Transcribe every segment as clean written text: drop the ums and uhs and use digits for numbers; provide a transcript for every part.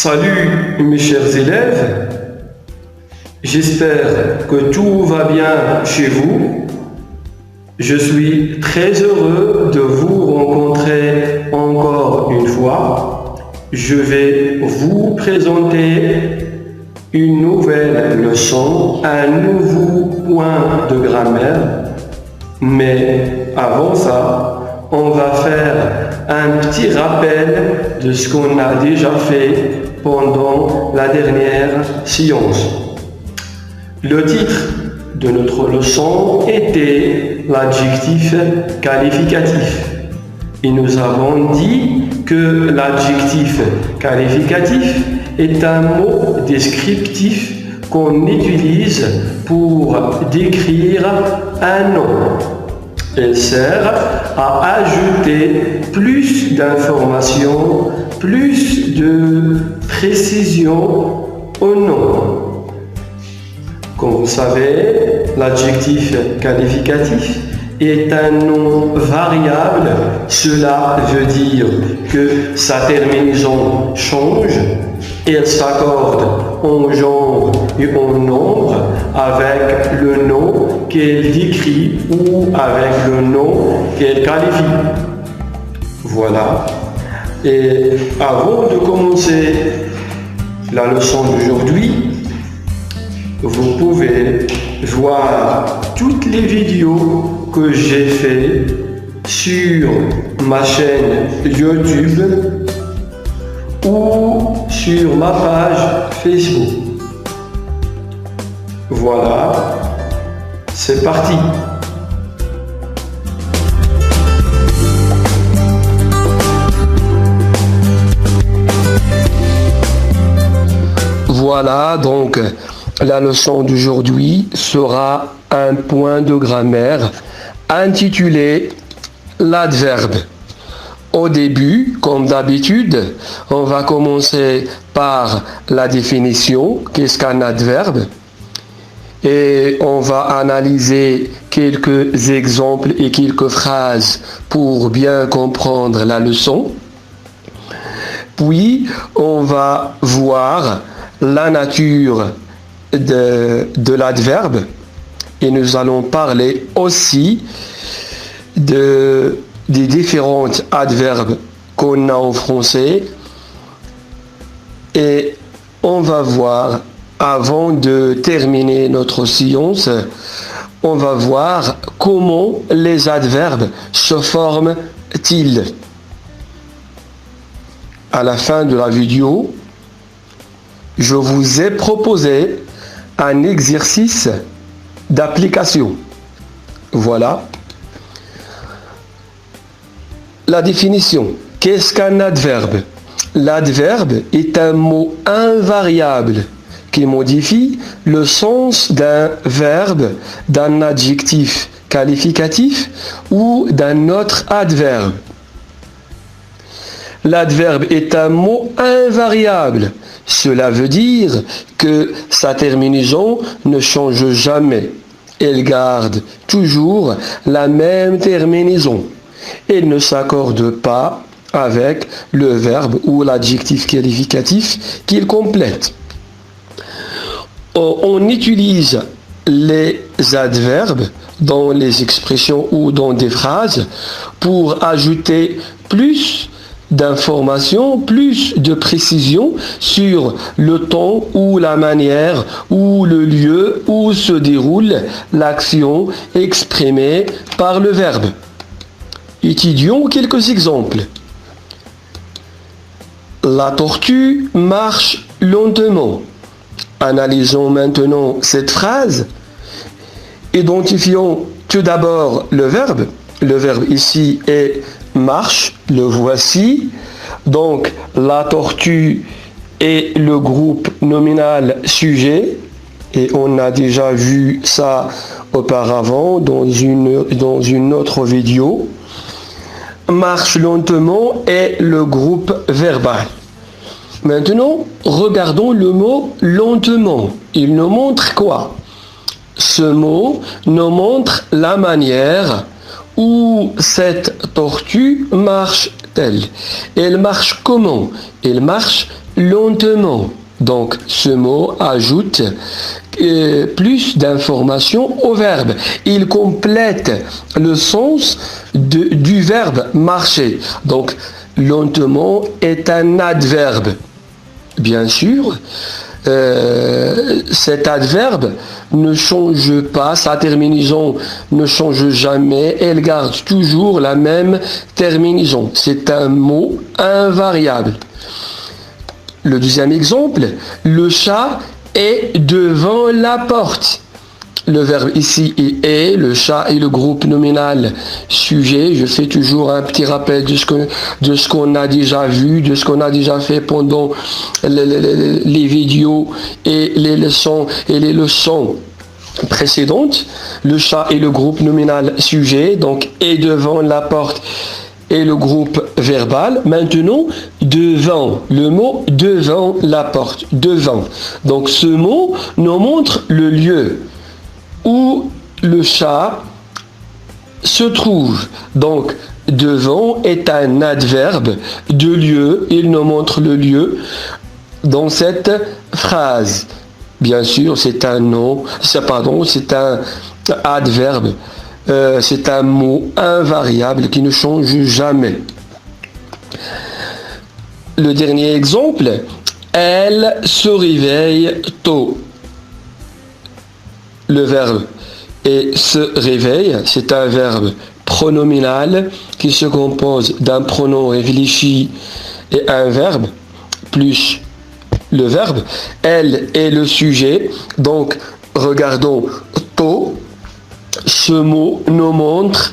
Salut mes chers élèves, j'espère que tout va bien chez vous. Je suis très heureux de vous rencontrer encore une fois. Je vais vous présenter une nouvelle leçon, un nouveau point de grammaire. Mais avant ça, on va faire un petit rappel de ce qu'on a déjà fait pendant la dernière séance. Le titre de notre leçon était l'adjectif qualificatif. Et nous avons dit que l'adjectif qualificatif est un mot descriptif qu'on utilise pour décrire un nom. Elle sert à ajouter plus d'informations, plus de précision au nom. Comme vous savez, l'adjectif qualificatif est un nom variable. Cela veut dire que sa terminaison change. Elle s'accorde en genre et en nombre avec le nom qu'elle décrit ou avec le nom qu'elle qualifie. Voilà. Et avant de commencer la leçon d'aujourd'hui, vous pouvez voir toutes les vidéos que j'ai faites sur ma chaîne YouTube ou sur ma page Facebook. Voilà, c'est parti. Voilà, donc la leçon d'aujourd'hui sera un point de grammaire intitulé l'adverbe. Au début, comme d'habitude, on va commencer par la définition, qu'est-ce qu'un adverbe, et on va analyser quelques exemples et quelques phrases pour bien comprendre la leçon. Puis, on va voir la nature de l'adverbe et nous allons parler aussi des différents adverbes qu'on a en français et on va voir, avant de terminer notre séance, on va voir comment les adverbes se forment-ils. À la fin de la vidéo, je vous ai proposé un exercice d'application. Voilà. La définition. Qu'est-ce qu'un adverbe? L'adverbe est un mot invariable qui modifie le sens d'un verbe, d'un adjectif qualificatif ou d'un autre adverbe. L'adverbe est un mot invariable. Cela veut dire que sa terminaison ne change jamais. Elle garde toujours la même terminaison. Elle ne s'accorde pas avec le verbe ou l'adjectif qualificatif qu'il complète. On utilise les adverbes dans les expressions ou dans des phrases pour ajouter plus d'informations, plus de précision sur le temps ou la manière ou le lieu où se déroule l'action exprimée par le verbe. Étudions quelques exemples. La tortue marche lentement. Analysons maintenant cette phrase. Identifions tout d'abord le verbe. Le verbe ici est marche, le voici. Donc la tortue est le groupe nominal sujet. Et on a déjà vu ça auparavant dans une autre vidéo. Marche lentement est le groupe verbal. Maintenant, regardons le mot lentement. Il nous montre quoi? Ce mot nous montre la manière où cette tortue marche-t-elle. Elle marche comment? Elle marche lentement. Donc, ce mot ajoute plus d'informations au verbe. Il complète le sens du verbe marcher. Donc, lentement est un adverbe. Bien sûr, cet adverbe ne change pas, sa terminaison ne change jamais, elle garde toujours la même terminaison. C'est un mot invariable. Le deuxième exemple, le chat est devant la porte. Le verbe ici est, le chat est le groupe nominal sujet. Je fais toujours un petit rappel de ce qu'on a déjà vu, de ce qu'on a déjà fait pendant les vidéos et les leçons précédentes. Le chat est le groupe nominal sujet, donc est devant la porte et le groupe verbal. Maintenant, devant, le mot devant la porte, devant. Donc ce mot nous montre le lieu où le chat se trouve. Donc, devant est un adverbe de lieu. Il nous montre le lieu dans cette phrase. Bien sûr, c'est un nom, c'est un adverbe. C'est un mot invariable qui ne change jamais. Le dernier exemple, elle se réveille tôt. Le verbe et se réveille, c'est un verbe pronominal qui se compose d'un pronom réfléchi et un verbe plus le verbe. Elle est le sujet. Donc, regardons tôt. Ce mot nous montre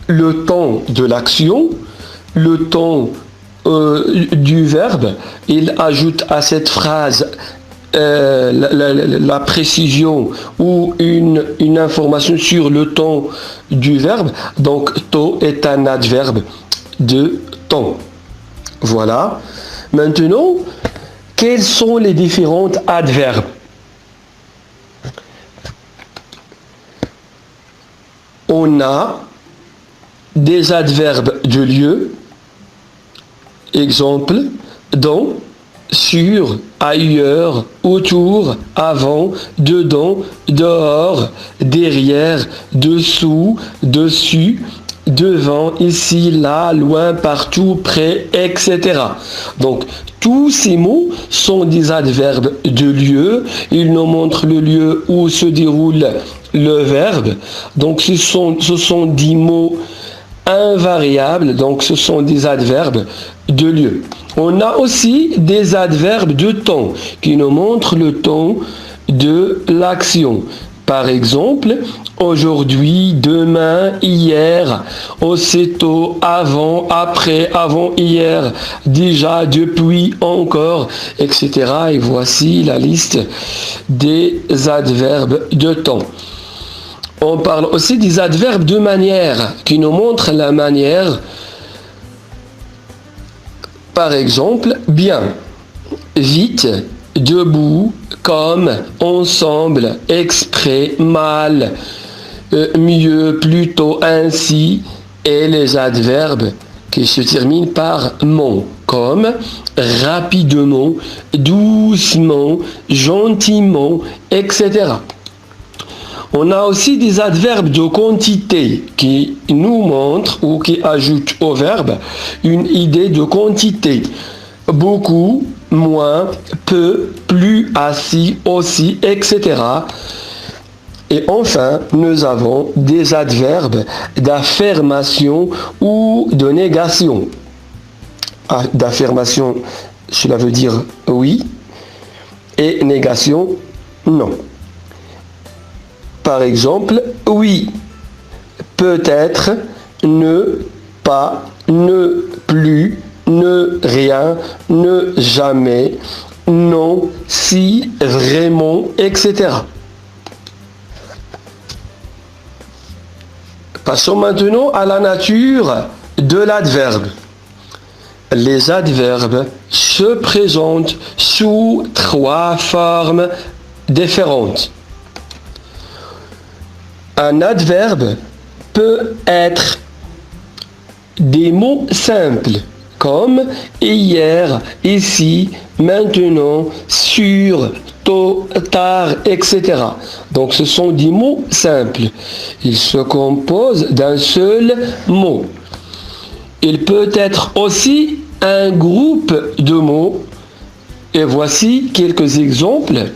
le temps de l'action, le temps du verbe. Il ajoute à cette phrase la précision ou une information sur le temps du verbe. Donc, tôt est un adverbe de temps. Voilà. Maintenant, quels sont les différents adverbes? On a des adverbes de lieu, exemple, dans, sur, ailleurs, autour, avant, dedans, dehors, derrière, dessous, dessus, devant, ici, là, loin, partout, près, etc. Donc, tous ces mots sont des adverbes de lieu. Ils nous montrent le lieu où se déroule le verbe. Donc, ce sont 10 mots invariables. Donc, ce sont des adverbes de lieu. On a aussi des adverbes de temps qui nous montrent le temps de l'action. Par exemple, aujourd'hui, demain, hier, aussitôt, avant, après, avant-hier, déjà, depuis, encore, etc. Et voici la liste des adverbes de temps. On parle aussi des adverbes de manière qui nous montrent la manière. Par exemple, bien, vite, debout, comme, ensemble, exprès, mal, mieux, plutôt, ainsi, et les adverbes qui se terminent par mon, comme rapidement, doucement, gentiment, etc. On a aussi des adverbes de quantité qui nous montrent ou qui ajoutent au verbe une idée de quantité. Beaucoup, moins, peu, plus, assez, aussi, etc. Et enfin, nous avons des adverbes d'affirmation ou de négation. D'affirmation, cela veut dire oui, et négation, non. Par exemple, oui, peut-être, ne, pas, ne, plus, ne, rien, ne, jamais, non, si, vraiment, etc. Passons maintenant à la nature de l'adverbe. Les adverbes se présentent sous 3 formes différentes. Un adverbe peut être des mots simples comme hier, ici, maintenant, sur, tôt, tard, etc. Donc ce sont des mots simples. Ils se composent d'un seul mot. Il peut être aussi un groupe de mots. Et voici quelques exemples.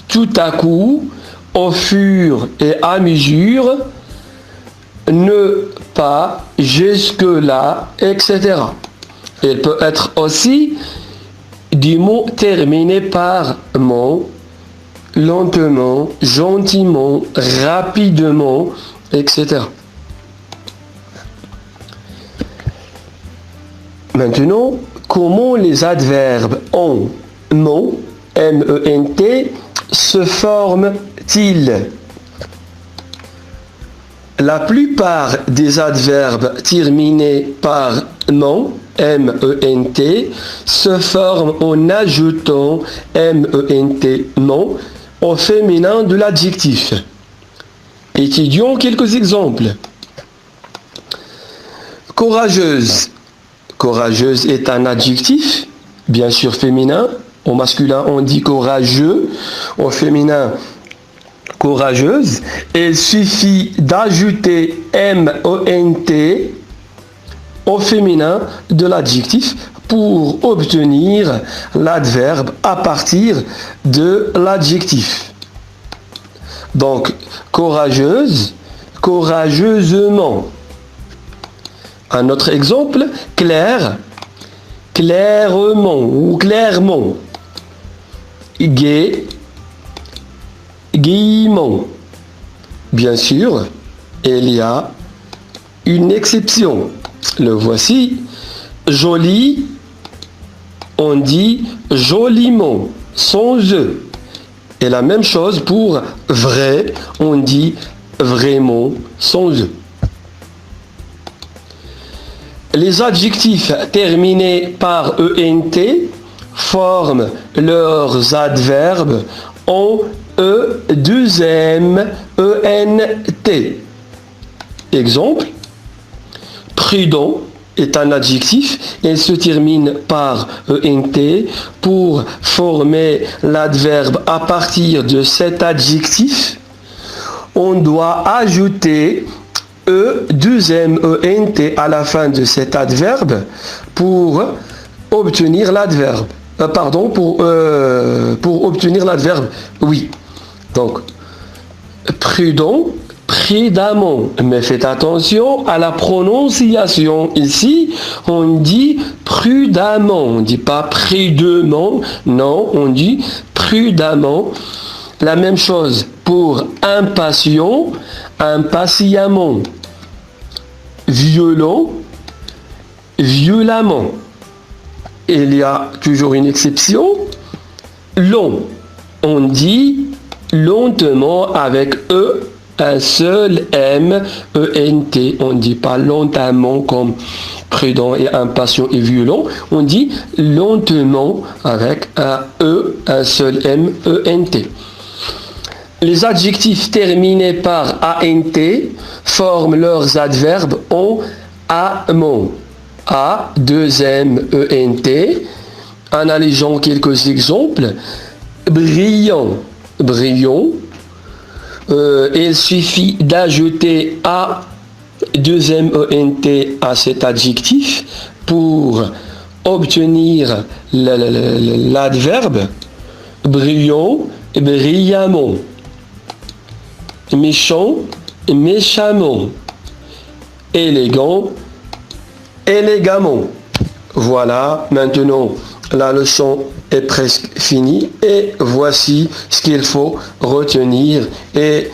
Tout à coup, au fur et à mesure, ne pas, jusque-là, etc. Il peut être aussi des mots terminés par mon, lentement, gentiment, rapidement, etc. Maintenant, comment les adverbes en, mon, M-E-N-T, se forment-ils? La plupart des adverbes terminés par mon, M-E-N-T, se forment en ajoutant M-E-N-T, mon, au féminin de l'adjectif. Étudions quelques exemples. Courageuse. Courageuse est un adjectif, bien sûr féminin. Au masculin, on dit courageux. Au féminin, courageuse. Il suffit d'ajouter M-O-N-T au féminin de l'adjectif pour obtenir l'adverbe à partir de l'adjectif. Donc, courageuse, courageusement. Un autre exemple, clair, clairement ou clairement. Gai, gaiement. Bien sûr, il y a une exception. Le voici. Joli, on dit joliment, sans E. Et la même chose pour vrai, on dit vraiment, sans E. Les adjectifs terminés par ENT forment leurs adverbes en E2M, ENT. Exemple, prudent est un adjectif, il se termine par ENT. Pour former l'adverbe à partir de cet adjectif, on doit ajouter E2M, ENT à la fin de cet adverbe pour obtenir l'adverbe. Pour obtenir l'adverbe oui. Donc, prudent, prudemment. Mais faites attention à la prononciation. Ici, on dit prudemment. On ne dit pas prudemment. Non, on dit prudemment. La même chose pour impatient, impatiemment. Violent, violemment. Il y a toujours une exception. Long, on dit lentement avec E, un seul M, E-N-T. On ne dit pas lentement comme prudent et impatient et violent. On dit lentement avec un E, un seul M, E-N-T. Les adjectifs terminés par A-N-T forment leurs adverbes en amont. A, 2M, E-N-T. Analysons quelques exemples. Brillant, brillant. Il suffit d'ajouter A, 2M, E-N-T à cet adjectif pour obtenir l'adverbe brillant, brillamment. Méchant, méchamment. Élégant, élégamment. Voilà, maintenant la leçon est presque finie et voici ce qu'il faut retenir et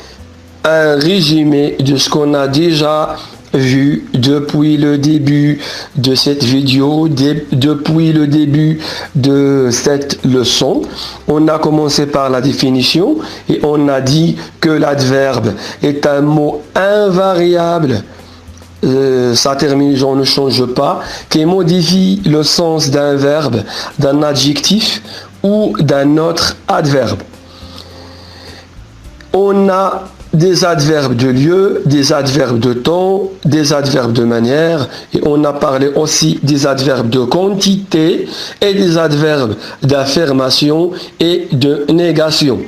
un résumé de ce qu'on a déjà vu depuis le début de cette vidéo, depuis le début de cette leçon. On a commencé par la définition et on a dit que l'adverbe est un mot invariable. Sa terminaison ne change pas, qui modifie le sens d'un verbe, d'un adjectif ou d'un autre adverbe. On a des adverbes de lieu, des adverbes de temps, des adverbes de manière, et on a parlé aussi des adverbes de quantité et des adverbes d'affirmation et de négation.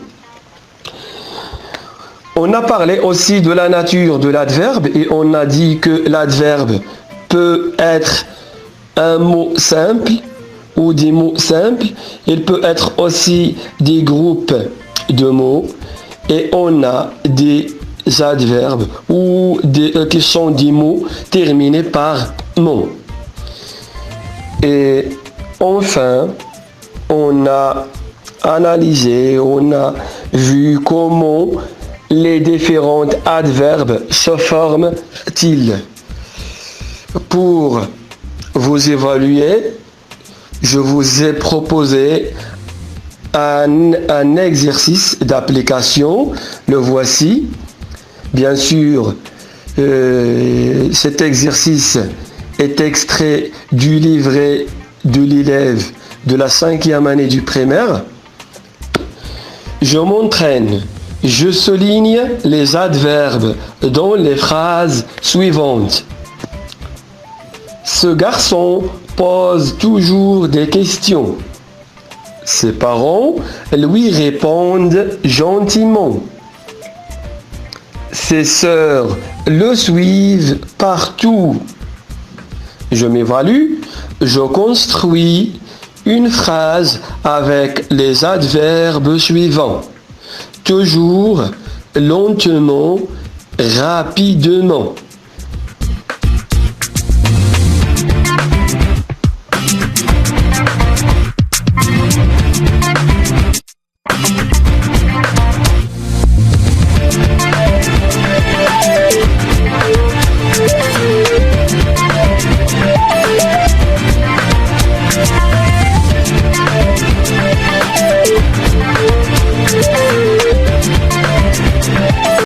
On a parlé aussi de la nature de l'adverbe et on a dit que l'adverbe peut être un mot simple ou des mots simples. Il peut être aussi des groupes de mots. Et on a des adverbes qui sont des mots terminés par mot. Et enfin, on a analysé, on a vu comment les différents adverbes se forment-ils. Pour vous évaluer, je vous ai proposé un exercice d'application. Le voici. Bien sûr, cet exercice est extrait du livret de l'élève de la 5e année du primaire. Je m'entraîne. Je souligne les adverbes dans les phrases suivantes. Ce garçon pose toujours des questions. Ses parents lui répondent gentiment. Ses sœurs le suivent partout. Je m'évalue, je construis une phrase avec les adverbes suivants. Toujours, lentement, rapidement.